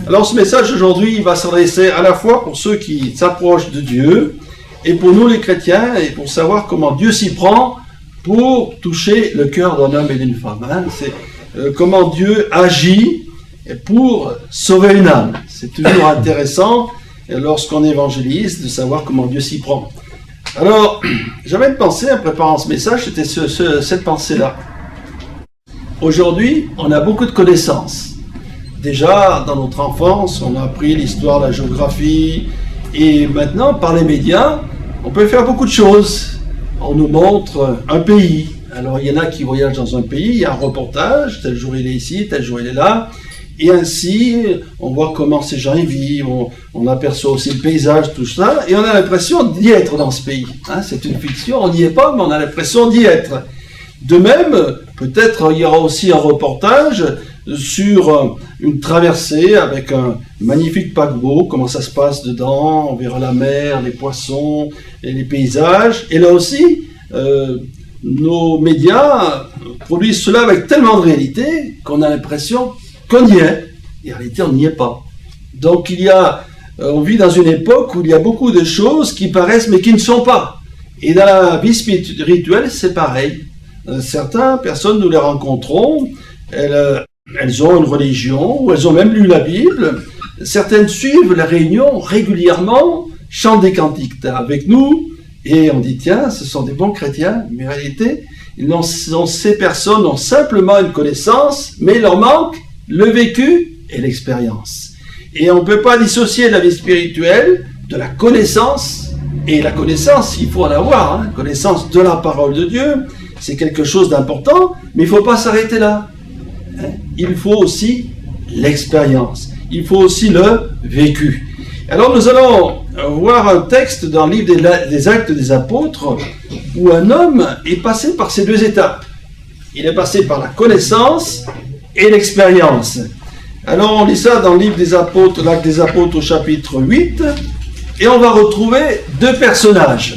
Alors ce message aujourd'hui, il va s'adresser à la fois pour ceux qui s'approchent de Dieu et pour nous les chrétiens et pour savoir comment Dieu s'y prend pour toucher le cœur d'un homme et d'une femme. C'est comment Dieu agit pour sauver une âme. C'est toujours intéressant lorsqu'on évangélise de savoir comment Dieu s'y prend. Alors, j'avais une pensée en préparant ce message, c'était cette pensée-là. Aujourd'hui, on a beaucoup de connaissances. Déjà, dans notre enfance, on a appris l'histoire, la géographie, et maintenant, par les médias, on peut faire beaucoup de choses. On nous montre un pays. Alors, il y en a qui voyagent dans un pays, il y a un reportage, tel jour il est ici, tel jour il est là, et ainsi, on voit comment ces gens y vivent, on aperçoit aussi le paysage, tout ça, et on a l'impression d'y être dans ce pays. C'est une fiction, on n'y est pas, mais on a l'impression d'y être. De même, peut-être il y aura aussi un reportage sur une traversée avec un magnifique paquebot, comment ça se passe dedans, on verra la mer, les poissons, et les paysages. Et là aussi, nos médias produisent cela avec tellement de réalité qu'on a l'impression qu'on y est. Et en réalité, on n'y est pas. Donc on vit dans une époque où il y a beaucoup de choses qui paraissent mais qui ne sont pas. Et dans la vie spirituelle, c'est pareil. Certaines personnes, nous les rencontrons, elles ont une religion, ou elles ont même lu la Bible. Certaines suivent la réunion régulièrement, chantent des cantiques avec nous, et on dit, tiens, ce sont des bons chrétiens, mais en réalité, ces personnes ont simplement une connaissance, mais il leur manque le vécu et l'expérience. Et on ne peut pas dissocier la vie spirituelle de la connaissance, et la connaissance, il faut en avoir, connaissance de la parole de Dieu, c'est quelque chose d'important, mais il ne faut pas s'arrêter là. Il faut aussi l'expérience, il faut aussi le vécu. Alors nous allons voir un texte dans le livre des Actes des Apôtres où un homme est passé par ces deux étapes. Il est passé par la connaissance et l'expérience. Alors on lit ça dans le livre des Apôtres, l'Acte des Apôtres au chapitre 8, et on va retrouver deux personnages.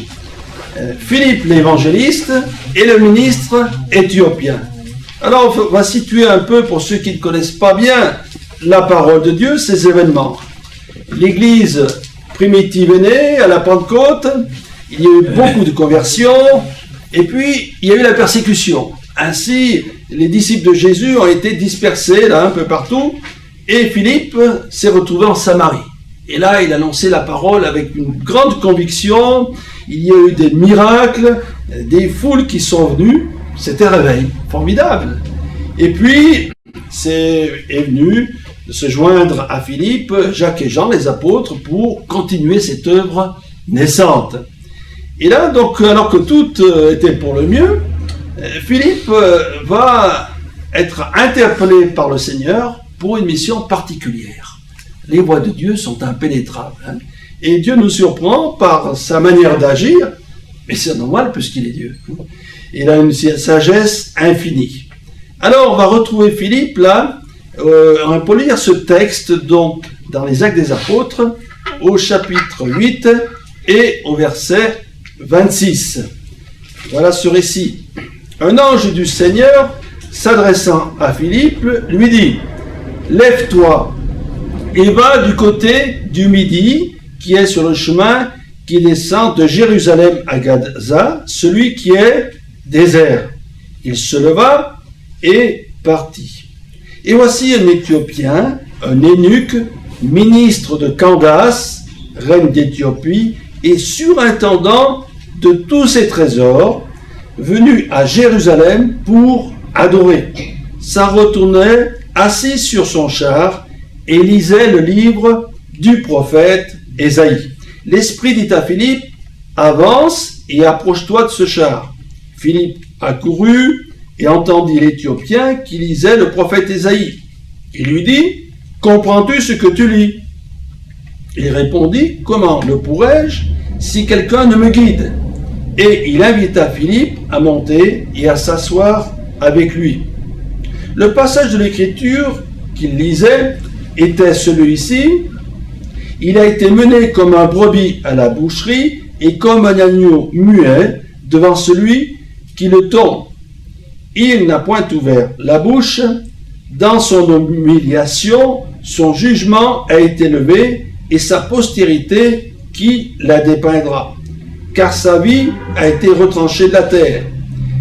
Philippe l'évangéliste et le ministre éthiopien. Alors, on va situer un peu, pour ceux qui ne connaissent pas bien la parole de Dieu, ces événements. L'Église primitive est née à la Pentecôte, il y a eu beaucoup de conversions, et puis il y a eu la persécution. Ainsi, les disciples de Jésus ont été dispersés là un peu partout, et Philippe s'est retrouvé en Samarie. Et là, il annonçait la parole avec une grande conviction, il y a eu des miracles, des foules qui sont venues. C'était un réveil formidable. Et puis, est venu de se joindre à Philippe, Jacques et Jean, les apôtres, pour continuer cette œuvre naissante. Et là, donc, alors que tout était pour le mieux, Philippe va être interpellé par le Seigneur pour une mission particulière. Les voies de Dieu sont impénétrables. Et Dieu nous surprend par sa manière d'agir, mais c'est normal puisqu'il est Dieu. Il a une sagesse infinie. Alors, on va retrouver Philippe, là, pour lire ce texte, donc, dans les Actes des Apôtres, au chapitre 8 et au verset 26. Voilà ce récit. Un ange du Seigneur, s'adressant à Philippe, lui dit, « Lève-toi et va du côté du Midi, qui est sur le chemin qui descend de Jérusalem à Gaza, celui qui est désert. » Il se leva et partit. Et voici un Éthiopien, un eunuque, ministre de Candace, reine d'Éthiopie, et surintendant de tous ses trésors, venu à Jérusalem pour adorer. S'en retournait assis sur son char et lisait le livre du prophète Ésaïe. L'Esprit dit à Philippe, « Avance et approche-toi de ce char. » Philippe accourut et entendit l'Éthiopien qui lisait le prophète Ésaïe. Il lui dit, « Comprends-tu ce que tu lis ?» Il répondit, « Comment le pourrais-je si quelqu'un ne me guide ?» Et il invita Philippe à monter et à s'asseoir avec lui. Le passage de l'Écriture qu'il lisait était celui-ci. Il a été mené comme un brebis à la boucherie et comme un agneau muet devant celui qui le tond. Il n'a point ouvert la bouche. Dans son humiliation, son jugement a été levé et sa postérité qui la dépeindra. Car sa vie a été retranchée de la terre.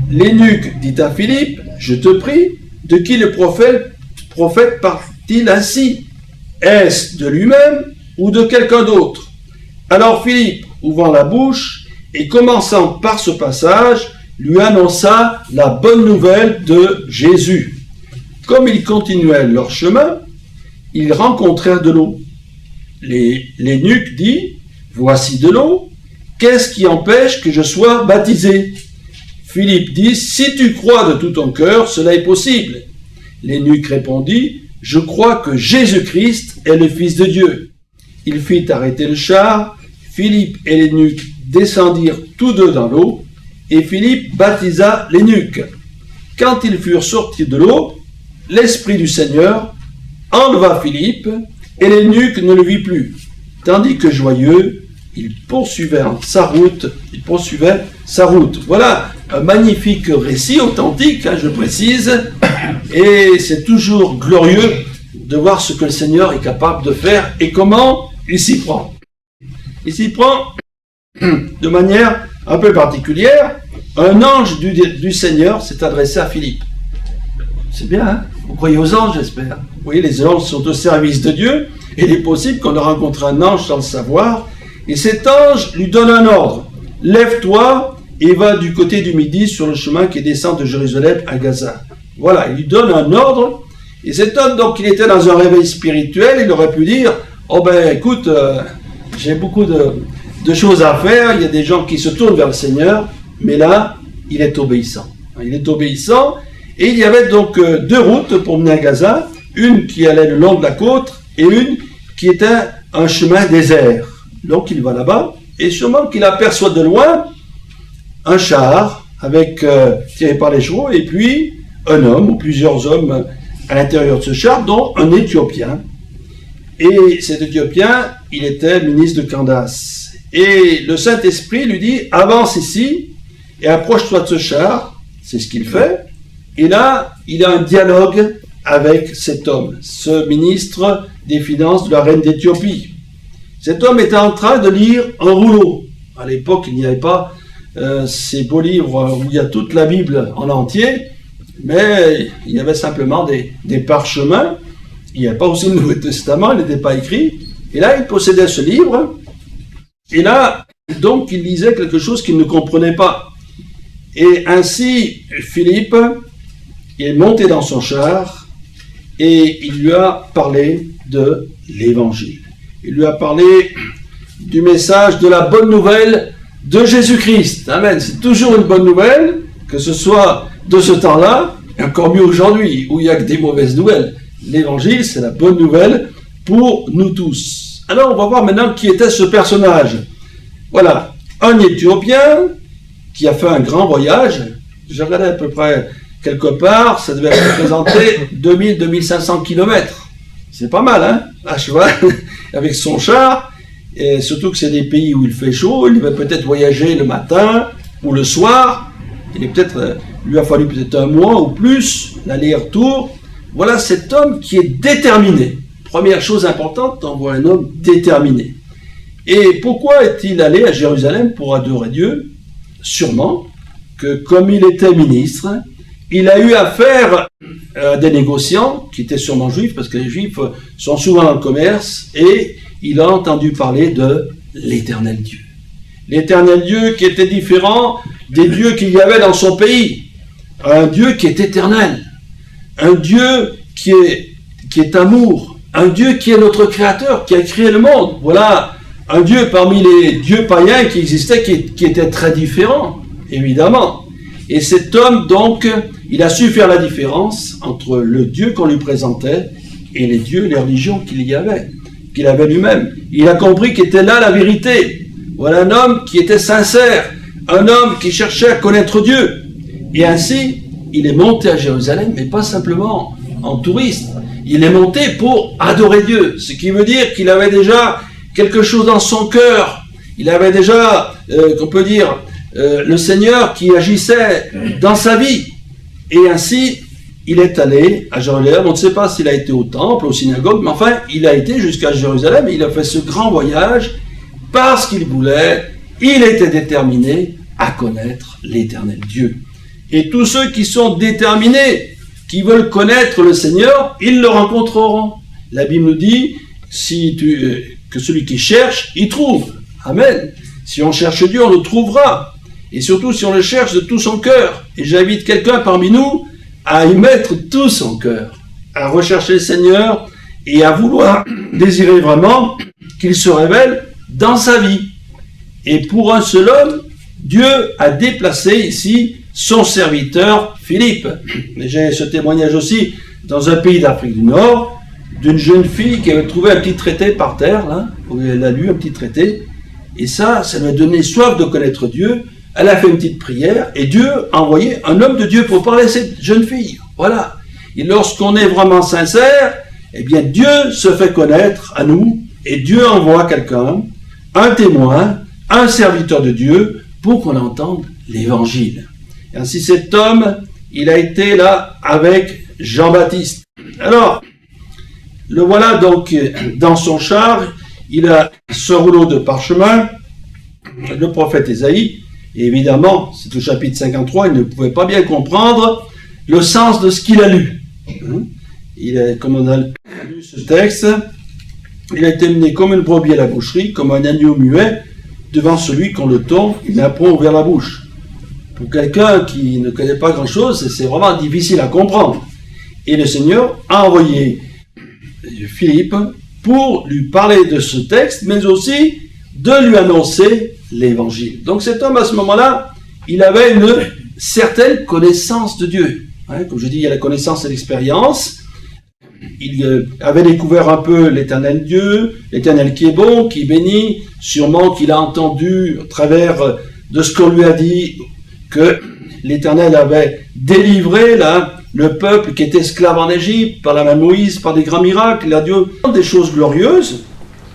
L'eunuque dit à Philippe, je te prie, de qui le prophète parle-t-il ainsi? Est-ce de lui-même ou de quelqu'un d'autre? Alors Philippe, ouvrant la bouche et commençant par ce passage, lui annonça la bonne nouvelle de Jésus. Comme ils continuaient leur chemin, ils rencontrèrent de l'eau. L'eunuque dit, voici de l'eau, qu'est-ce qui empêche que je sois baptisé? Philippe dit, si tu crois de tout ton cœur, cela est possible. L'eunuque répondit, je crois que Jésus-Christ est le Fils de Dieu. Il fit arrêter le char, Philippe et l'eunuque descendirent tous deux dans l'eau, et Philippe baptisa l'eunuque. Quand ils furent sortis de l'eau, l'Esprit du Seigneur enleva Philippe, et l'eunuque ne le vit plus, tandis que joyeux, il poursuivait sa route. Voilà un magnifique récit authentique, je précise, et c'est toujours glorieux de voir ce que le Seigneur est capable de faire et comment il s'y prend. Il s'y prend de manière un peu particulière. Un ange du Seigneur s'est adressé à Philippe. C'est bien, hein? Vous croyez aux anges, j'espère. Vous voyez, les anges sont au service de Dieu, et il est possible qu'on ait rencontré un ange sans le savoir, et cet ange lui donne un ordre. Lève-toi et va du côté du midi sur le chemin qui descend de Jérusalem à Gaza. Voilà, il lui donne un ordre, et cet homme, donc, il était dans un réveil spirituel, il aurait pu dire, oh ben, écoute, j'ai beaucoup de choses à faire, il y a des gens qui se tournent vers le Seigneur, mais là, il est obéissant. Il est obéissant, et il y avait donc deux routes pour mener à Gaza, une qui allait le long de la côte, et une qui était un chemin désert. Donc il va là-bas, et sûrement qu'il aperçoit de loin un char avec tiré par les chevaux, et puis un homme ou plusieurs hommes à l'intérieur de ce char, dont un Éthiopien. Et cet Éthiopien, il était ministre de Candace. Et le Saint-Esprit lui dit, avance ici et approche-toi de ce char. C'est ce qu'il fait. Et là, il a un dialogue avec cet homme, ce ministre des Finances de la reine d'Éthiopie. Cet homme était en train de lire un rouleau. À l'époque, il n'y avait pas ces beaux livres où il y a toute la Bible en entier, mais il y avait simplement des parchemins. Il n'y avait pas aussi le Nouveau Testament, il n'était pas écrit. Et là, il possédait ce livre. Et là, donc, il lisait quelque chose qu'il ne comprenait pas. Et ainsi, Philippe est monté dans son char et il lui a parlé de l'Évangile. Il lui a parlé du message de la bonne nouvelle de Jésus-Christ. Amen. C'est toujours une bonne nouvelle, que ce soit de ce temps-là, et encore mieux aujourd'hui, où il n'y a que des mauvaises nouvelles. L'Évangile, c'est la bonne nouvelle pour nous tous. Alors, on va voir maintenant qui était ce personnage. Voilà, un Éthiopien qui a fait un grand voyage. J'ai regardé à peu près quelque part, ça devait représenter 2000-2500 km. C'est pas mal, hein, à cheval, avec son char, et surtout que c'est des pays où il fait chaud, il va peut-être voyager le matin ou le soir, lui a fallu peut-être un mois ou plus, l'aller-retour. Voilà cet homme qui est déterminé. Première chose importante, on voit un homme déterminé. Et pourquoi est-il allé à Jérusalem pour adorer Dieu? Sûrement que comme il était ministre, il a eu affaire à des négociants qui étaient sûrement juifs, parce que les juifs sont souvent dans le commerce, et il a entendu parler de l'éternel Dieu. L'éternel Dieu qui était différent des dieux qu'il y avait dans son pays. Un Dieu qui est éternel. Un Dieu qui est amour. Un Dieu qui est notre créateur, qui a créé le monde. Voilà un Dieu parmi les dieux païens qui existaient, qui était très différent, évidemment. Et cet homme, donc, il a su faire la différence entre le Dieu qu'on lui présentait et les dieux, les religions qu'il avait lui-même. Il a compris qu'était là la vérité. Voilà un homme qui était sincère, un homme qui cherchait à connaître Dieu. Et ainsi, il est monté à Jérusalem, mais pas simplement en touriste. Il est monté pour adorer Dieu, ce qui veut dire qu'il avait déjà quelque chose dans son cœur. Il avait déjà, qu'on peut dire, le Seigneur qui agissait dans sa vie. Et ainsi, il est allé à Jérusalem. On ne sait pas s'il a été au temple, aux synagogues, mais enfin, il a été jusqu'à Jérusalem et il a fait ce grand voyage parce qu'il voulait, il était déterminé à connaître l'éternel Dieu. Et tous ceux qui sont déterminés, qui veulent connaître le Seigneur, ils le rencontreront. La Bible nous dit que celui qui cherche, il trouve. Amen. Si on cherche Dieu, on le trouvera. Et surtout si on le cherche de tout son cœur. Et j'invite quelqu'un parmi nous à y mettre tout son cœur, à rechercher le Seigneur et à vouloir désirer vraiment qu'il se révèle dans sa vie. Et pour un seul homme, Dieu a déplacé ici son serviteur Philippe. Mais j'ai ce témoignage aussi dans un pays d'Afrique du Nord, d'une jeune fille qui avait trouvé un petit traité par terre, là, où elle a lu un petit traité, et ça lui a donné soif de connaître Dieu. Elle a fait une petite prière, et Dieu a envoyé un homme de Dieu pour parler à cette jeune fille. Voilà. Et lorsqu'on est vraiment sincère, eh bien Dieu se fait connaître à nous, et Dieu envoie quelqu'un, un témoin, un serviteur de Dieu, pour qu'on entende l'évangile. Et ainsi cet homme, il a été là avec Jean-Baptiste. Alors, le voilà donc dans son char, il a ce rouleau de parchemin, le prophète Ésaïe, et évidemment, c'est au chapitre 53, il ne pouvait pas bien comprendre le sens de ce qu'il a lu. Comme on a lu ce texte, il a été mené comme une brebis à la boucherie, comme un agneau muet, devant celui qu'on le tord, il n'a point ouvert la bouche. Pour quelqu'un qui ne connaît pas grand-chose, c'est vraiment difficile à comprendre. Et le Seigneur a envoyé Philippe pour lui parler de ce texte, mais aussi de lui annoncer l'évangile. Donc cet homme, à ce moment-là, il avait une certaine connaissance de Dieu. Comme je dis, il y a la connaissance et l'expérience. Il avait découvert un peu l'éternel Dieu, l'éternel qui est bon, qui bénit, sûrement qu'il a entendu au travers de ce qu'on lui a dit, que l'éternel avait délivré là, le peuple qui était esclave en Égypte, par la main de Moïse, par des grands miracles. Il a dit des choses glorieuses,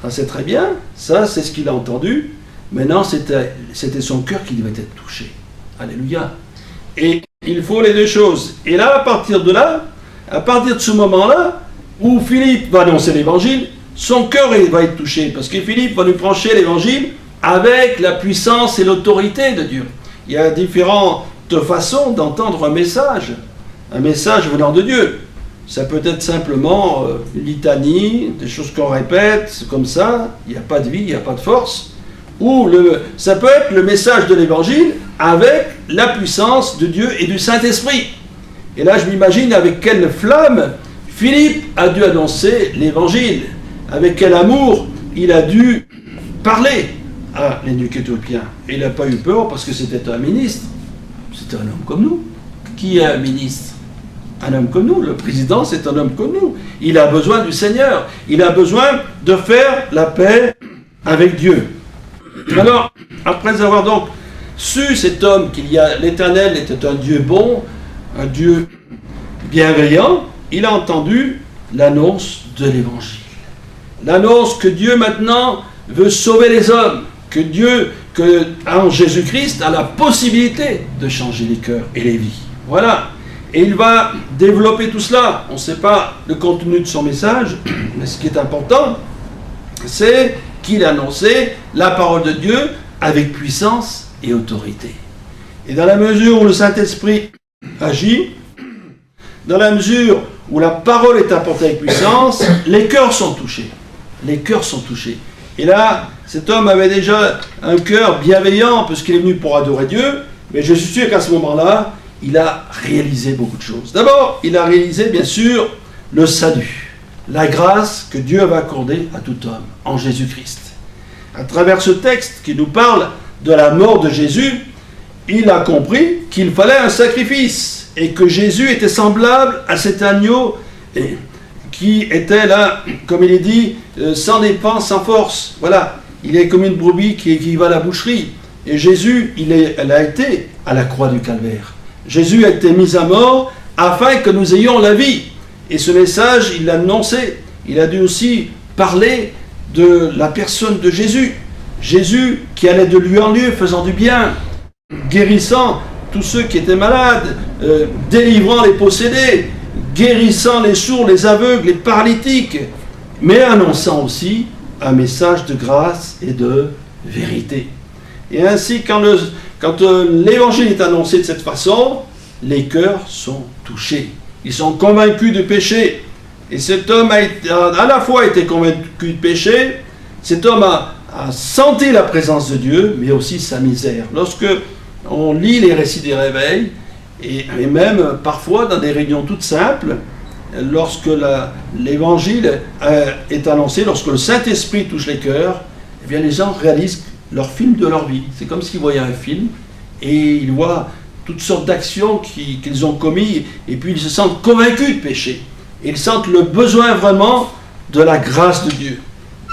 ça c'est très bien, ça c'est ce qu'il a entendu. Maintenant c'était son cœur qui devait être touché. Alléluia. Et il faut les deux choses. Et là, à partir de ce moment-là, où Philippe va annoncer l'évangile, son cœur va être touché, parce que Philippe va lui prêcher l'évangile avec la puissance et l'autorité de Dieu. Il y a différentes façons d'entendre un message venant de Dieu. Ça peut être simplement une litanie, des choses qu'on répète, comme ça, il n'y a pas de vie, il n'y a pas de force. Ou ça peut être le message de l'évangile avec la puissance de Dieu et du Saint-Esprit. Et là, je m'imagine avec quelle flamme Philippe a dû annoncer l'évangile, avec quel amour il a dû parler à l'eunuque éthiopien. Et il n'a pas eu peur parce que c'était un ministre. C'était un homme comme nous. Qui est un ministre? Un homme comme nous. Le président, c'est un homme comme nous. Il a besoin du Seigneur. Il a besoin de faire la paix avec Dieu. Alors, après avoir donc su cet homme l'Éternel était un Dieu bon, un Dieu bienveillant, il a entendu l'annonce de l'Évangile. L'annonce que Dieu maintenant veut sauver les hommes, que en Jésus-Christ a la possibilité de changer les cœurs et les vies. Voilà. Et il va développer tout cela. On ne sait pas le contenu de son message, mais ce qui est important, c'est qu'il a annoncé la parole de Dieu avec puissance et autorité. Et dans la mesure où le Saint-Esprit agit, dans la mesure où la parole est apportée avec puissance, les cœurs sont touchés. Les cœurs sont touchés. Et là, cet homme avait déjà un cœur bienveillant, parce qu'il est venu pour adorer Dieu, mais je suis sûr qu'à ce moment-là, il a réalisé beaucoup de choses. D'abord, il a réalisé, bien sûr, le salut, la grâce que Dieu avait accordée à tout homme, en Jésus-Christ. À travers ce texte qui nous parle de la mort de Jésus, il a compris qu'il fallait un sacrifice, et que Jésus était semblable à cet agneau qui était là, comme il est dit, sans dépense, sans force. Voilà, il est comme une brebis qui va à la boucherie. Et Jésus, elle a été à la croix du Calvaire. Jésus a été mis à mort afin que nous ayons la vie. Et ce message, il l'a annoncé. Il a dû aussi parler de la personne de Jésus. Jésus qui allait de lieu en lieu, faisant du bien, guérissant tous ceux qui étaient malades, délivrant les possédés, guérissant les sourds, les aveugles, les paralytiques, mais annonçant aussi un message de grâce et de vérité. Et ainsi, quand l'évangile est annoncé de cette façon, les cœurs sont touchés. Ils sont convaincus de péché. Et cet homme a à la fois été convaincu de péché, cet homme a senti la présence de Dieu, mais aussi sa misère. Lorsque on lit les récits des réveils, et même parfois dans des réunions toutes simples, lorsque l'évangile est annoncé, lorsque le Saint-Esprit touche les cœurs, eh bien les gens réalisent leur film de leur vie. C'est comme s'ils voyaient un film, et ils voient toutes sortes d'actions qu'ils ont commises, et puis ils se sentent convaincus de péché. Ils sentent le besoin vraiment de la grâce de Dieu.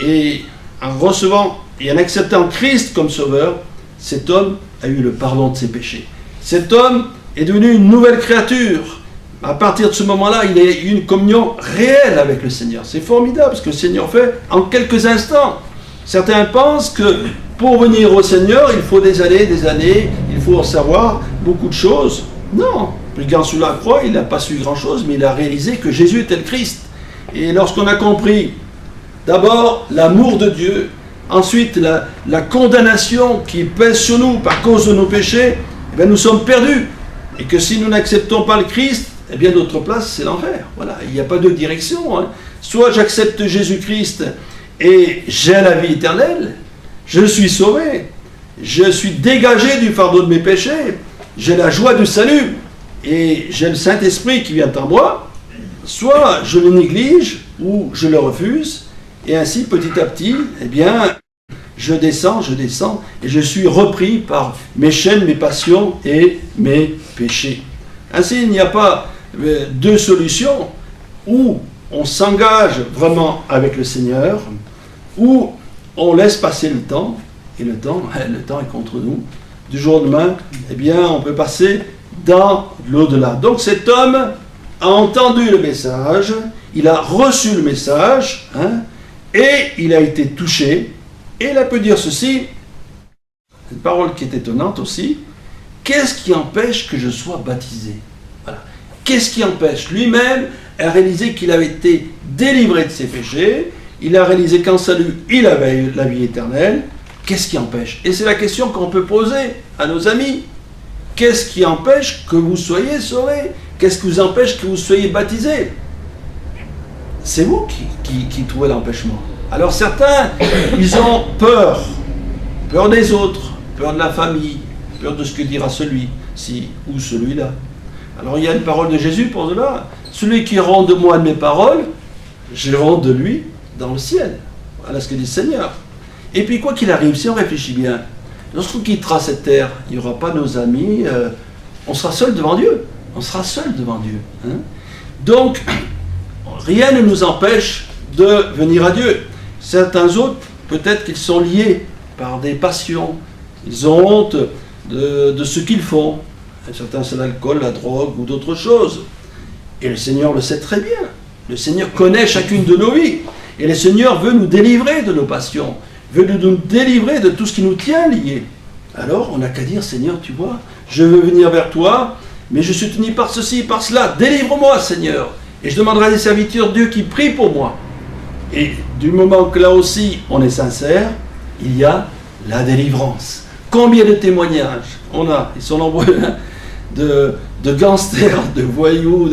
Et en recevant et en acceptant Christ comme sauveur, cet homme a eu le pardon de ses péchés. Cet homme est devenu une nouvelle créature. À partir de ce moment-là, il a eu une communion réelle avec le Seigneur. C'est formidable ce que le Seigneur fait en quelques instants. Certains pensent que pour venir au Seigneur, il faut des années, il faut en savoir beaucoup de choses. Non, brigand sous la croix, il n'a pas su grand-chose, mais il a réalisé que Jésus était le Christ. Et lorsqu'on a compris d'abord l'amour de Dieu, ensuite la condamnation qui pèse sur nous par cause de nos péchés, eh bien, nous sommes perdus. Et que si nous n'acceptons pas le Christ, eh bien notre place c'est l'enfer. Voilà, il n'y a pas de direction. Soit j'accepte Jésus-Christ et j'ai la vie éternelle, je suis sauvé, je suis dégagé du fardeau de mes péchés, j'ai la joie du salut et j'ai le Saint-Esprit qui vient en moi, soit je le néglige ou je le refuse, et ainsi petit à petit, eh bien, je descends, et je suis repris par mes chaînes, mes passions et mes péchés. Ainsi, il n'y a pas deux solutions, où on s'engage vraiment avec le Seigneur, ou on laisse passer le temps, et le temps est contre nous. Du jour au lendemain, eh bien, on peut passer dans l'au-delà. Donc cet homme a entendu le message, il a reçu le message, et il a été touché, et il a pu dire ceci, une parole qui est étonnante aussi, qu'est-ce qui empêche que je sois baptisé? Voilà. Qu'est-ce qui empêche? Lui-même a réalisé qu'il avait été délivré de ses péchés, il a réalisé qu'en salut, il avait la vie éternelle. Qu'est-ce qui empêche? Et c'est la question qu'on peut poser à nos amis. Qu'est-ce qui empêche que vous soyez sauvés? Qu'est-ce qui vous empêche que vous soyez baptisés? C'est vous qui trouvez l'empêchement. Alors certains, ils ont peur des autres, peur de la famille, peur de ce que dira celui-ci ou celui-là. Alors il y a une parole de Jésus pour cela. Celui qui rend de moi de mes paroles, je rends de lui dans le ciel. Voilà ce que dit le Seigneur. Et puis quoi qu'il arrive, si on réfléchit bien, lorsqu'on quittera cette terre, il n'y aura pas nos amis, on sera seul devant Dieu. On sera seul devant Dieu. Donc, rien ne nous empêche de venir à Dieu. Certains autres, peut-être qu'ils sont liés par des passions. Ils ont honte de ce qu'ils font. Certains, c'est l'alcool, la drogue ou d'autres choses. Et le Seigneur le sait très bien. Le Seigneur connaît chacune de nos vies. Et le Seigneur veut nous délivrer de nos passions, veut nous délivrer de tout ce qui nous tient liés. Alors, on n'a qu'à dire, Seigneur, tu vois, je veux venir vers toi, mais je suis tenu par ceci, par cela. Délivre-moi, Seigneur. Et je demanderai à des serviteurs de Dieu qui prient pour moi. Et du moment que là aussi, on est sincère, il y a la délivrance. Combien de témoignages on a, ils sont nombreux, de gangsters, de voyous,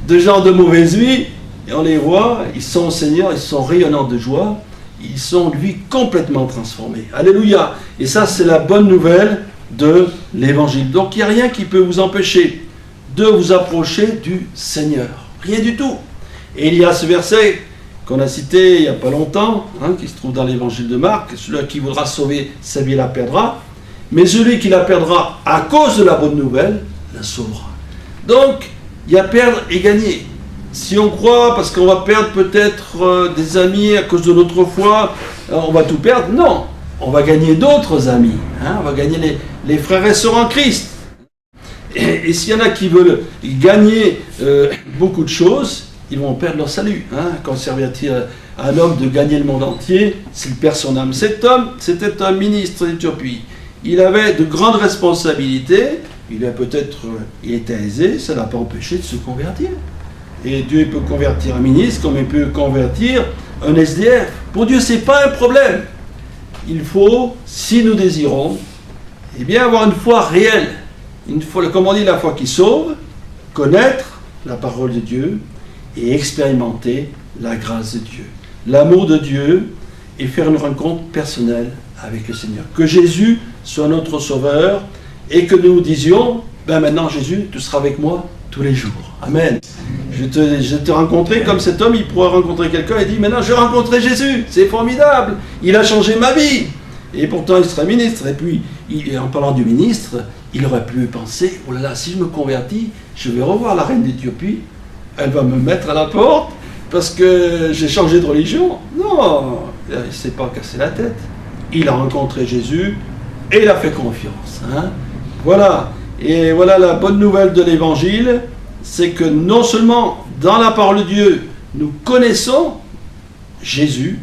de gens de mauvaise vie, et on les voit, ils sont au Seigneur, ils sont rayonnants de joie, ils sont, lui, complètement transformés. Alléluia. Et ça, c'est la bonne nouvelle de l'Évangile. Donc, il n'y a rien qui peut vous empêcher de vous approcher du Seigneur. Rien du tout. Et il y a ce verset qu'on a cité il n'y a pas longtemps, qui se trouve dans l'Évangile de Marc, celui qui voudra sauver sa vie la perdra, mais celui qui la perdra à cause de la bonne nouvelle, la sauvera. Donc, il y a perdre et gagner. Si on croit, parce qu'on va perdre peut-être des amis à cause de notre foi, on va tout perdre. Non, on va gagner d'autres amis. On va gagner les frères et sœurs en Christ. Et s'il y en a qui veulent gagner beaucoup de choses, ils vont perdre leur salut. Quand servira-t-il à un homme de gagner le monde entier s'il perd son âme? Cet homme, c'était un ministre d'Éthiopie. Il avait de grandes responsabilités. Il était aisé, ça ne l'a pas empêché de se convertir. Et Dieu peut convertir un ministre comme il peut convertir un SDF. Pour Dieu, ce n'est pas un problème. Il faut, si nous désirons, eh bien avoir une foi réelle. Comme on dit, la foi qui sauve, connaître la parole de Dieu et expérimenter la grâce de Dieu, l'amour de Dieu et faire une rencontre personnelle avec le Seigneur. Que Jésus soit notre Sauveur et que nous disions, ben maintenant Jésus, tu seras avec moi tous les jours. Amen. Je te rencontrer comme cet homme, il pourrait rencontrer quelqu'un et dire, maintenant je rencontrais Jésus, c'est formidable, il a changé ma vie. Et pourtant il serait ministre. Et puis, en parlant du ministre, il aurait pu penser, oh là là, si je me convertis, je vais revoir la reine d'Éthiopie, elle va me mettre à la porte parce que j'ai changé de religion. Non, il ne s'est pas cassé la tête. Il a rencontré Jésus et il a fait confiance. Hein. Voilà. Et voilà la bonne nouvelle de l'Évangile, c'est que non seulement dans la parole de Dieu, nous connaissons Jésus,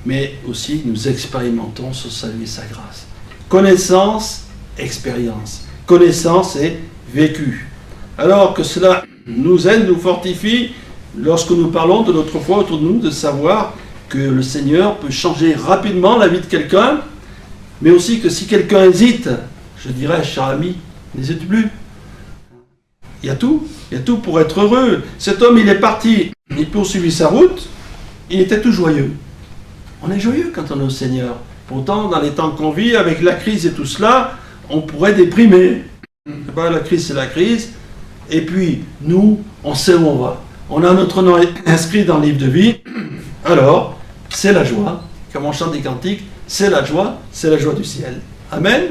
mais aussi nous expérimentons son salut et sa grâce. Connaissance, expérience. Connaissance et vécu. Alors que cela nous aide, nous fortifie, lorsque nous parlons de notre foi autour de nous, de savoir que le Seigneur peut changer rapidement la vie de quelqu'un, mais aussi que si quelqu'un hésite, je dirais, cher ami, n'hésite plus. Il y a tout pour être heureux. Cet homme, il est parti, il poursuivit sa route, il était tout joyeux. On est joyeux quand on est au Seigneur. Pourtant, dans les temps qu'on vit, avec la crise et tout cela, on pourrait déprimer. La crise, c'est la crise. Et puis, nous, on sait où on va. On a notre nom inscrit dans le livre de vie. Alors, c'est la joie. Comme on chante des cantiques, c'est la joie du ciel. Amen.